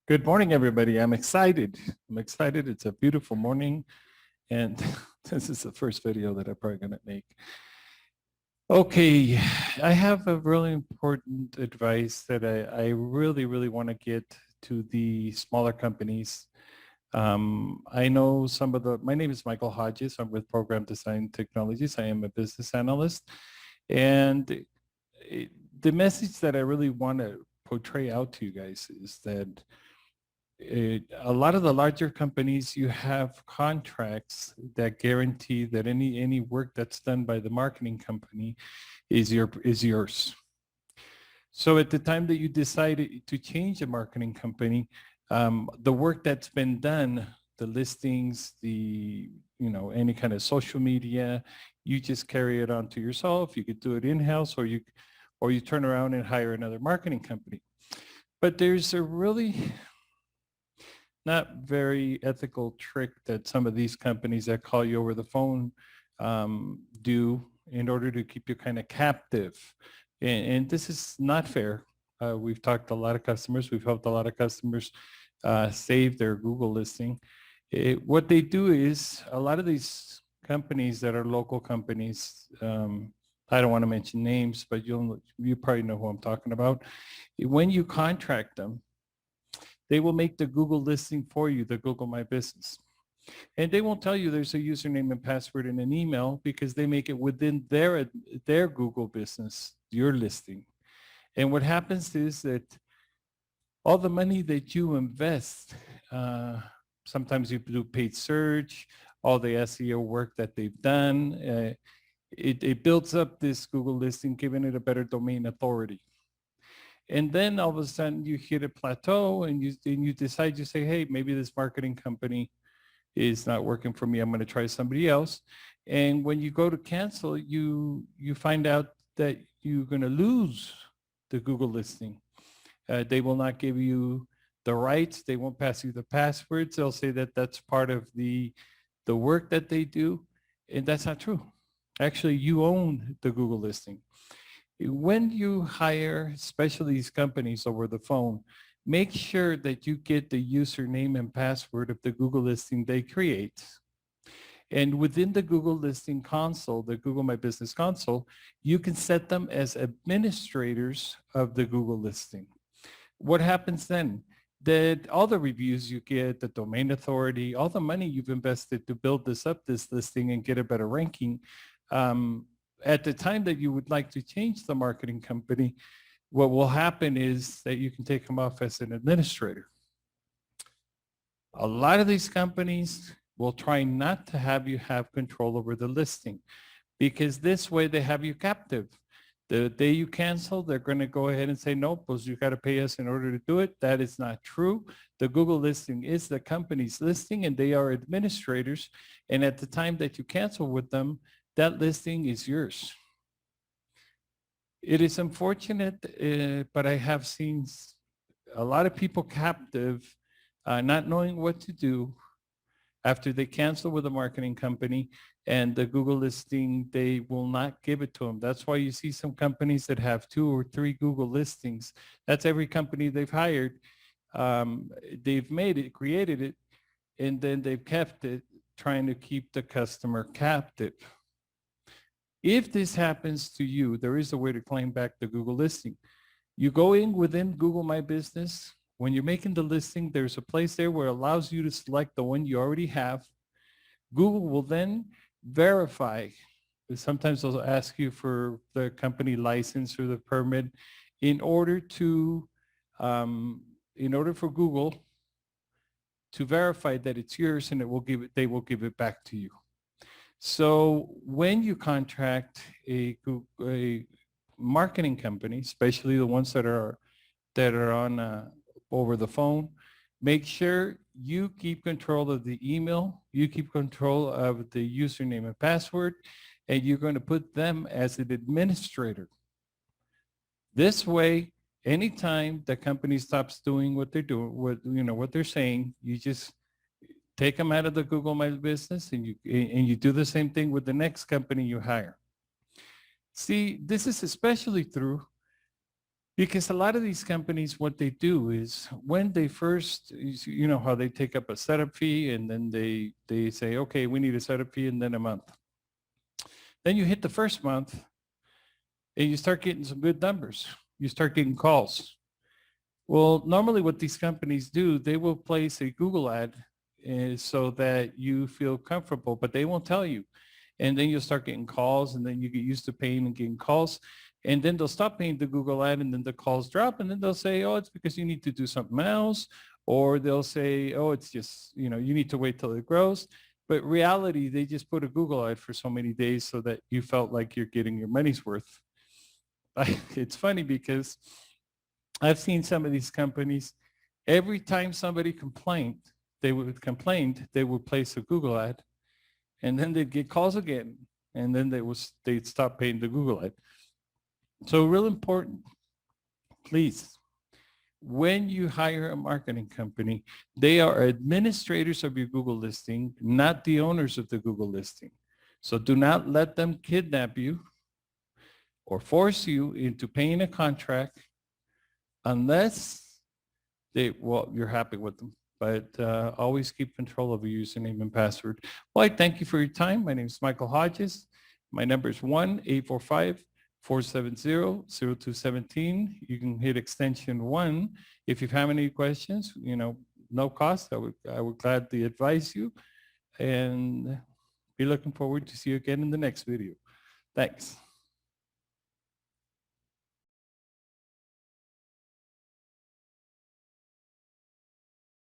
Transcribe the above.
Good morning, everybody. I'm excited. I'm excited. It's a beautiful morning, and this is the first video that I'm probably going to make. Okay, I have a really important advice that I really, really want to get to the smaller companies. I know my name is Michael Hodges. I'm with Program Design Technologies. I am a business analyst. And the message that I really want to portray out to you guys is that a lot of the larger companies, you have contracts that guarantee that any work that's done by the marketing company is yours. So at the time that you decide to change a marketing company, the work that's been done, the listings, any kind of social media, you just carry it on to yourself. You could do it in-house, or you turn around and hire another marketing company. But there's a really not very ethical trick that some of these companies that call you over the phone do in order to keep you kind of captive. And this is not fair. We've talked to a lot of customers. We've helped a lot of customers save their Google listing. What they do is a lot of these companies that are local companies, I don't want to mention names, but you probably know who I'm talking about. When you contract them, they will make the Google listing for you, the Google My Business. And they won't tell you there's a username and password in an email because they make it within their Google business, your listing. And what happens is that all the money that you invest, sometimes you do paid search, all the SEO work that they've done, it builds up this Google listing, giving it a better domain authority. And then all of a sudden you hit a plateau and you decide, you say, hey, maybe this marketing company is not working for me. I'm going to try somebody else. And when you go to cancel, you find out that you're going to lose the Google listing. They will not give you the rights. They won't pass you the passwords. They'll say that that's part of the work that they do. And that's not true. Actually, you own the Google listing. When you hire, especially these companies over the phone, make sure that you get the username and password of the Google listing they create. And within the Google listing console, the Google My Business console, you can set them as administrators of the Google listing. What happens then? That all the reviews you get, the domain authority, all the money you've invested to build this listing and get a better ranking, at the time that you would like to change the marketing company, what will happen is that you can take them off as an administrator. A lot of these companies will try not to have you have control over the listing because this way they have you captive. The day you cancel, they're going to go ahead and say, nope, because you got to pay us in order to do it. That is not true. The Google listing is the company's listing and they are administrators. And at the time that you cancel with them, that listing is yours. It is unfortunate, but I have seen a lot of people captive, not knowing what to do after they cancel with a marketing company and the Google listing, they will not give it to them. That's why you see some companies that have 2 or 3 Google listings. That's every company they've hired. They've made it, created it, and then they've kept it, trying to keep the customer captive. If this happens to you, there is a way to claim back the Google listing. You go in within Google My Business. When you're making the listing, there's a place there where it allows you to select the one you already have. Google will then verify. Sometimes they'll ask you for the company license or the permit in order for Google to verify that it's yours, and they will give it back to you. So when you contract a marketing company, especially the ones that are on over the phone, make sure you keep control of the email, you keep control of the username and password, and you're going to put them as an administrator. This way, anytime the company stops doing what they're doing, what they're saying, you just take them out of the Google My Business and you do the same thing with the next company you hire. See, this is especially true Because a lot of these companies, what they do is when they first, you know how they take up a setup fee and then they say, okay, we need a setup fee and then a month. Then you hit the first month and you start getting some good numbers. You start getting calls. Well, normally what these companies do, they will place a Google ad so that you feel comfortable, but they won't tell you. And then you'll start getting calls and then you get used to paying and getting calls. And then they'll stop paying the Google ad and then the calls drop. And then they'll say, oh, it's because you need to do something else. Or they'll say, oh, it's just, you know, you need to wait till it grows. But reality, they just put a Google ad for so many days so that you felt like you're getting your money's worth. It's funny because I've seen some of these companies, every time somebody complained, they would place a Google ad and then they'd get calls again. And then they'd stop paying the Google ad. So real important, please, when you hire a marketing company, they are administrators of your Google listing, not the owners of the Google listing. So do not let them kidnap you or force you into paying a contract unless you're happy with them. But always keep control of your username and password. Well, I thank you for your time. My name is Michael Hodges. My number is 1-845-470-0217. You can hit extension 1. If you have any questions, no cost. I would gladly advise you and be looking forward to see you again in the next video. Thanks.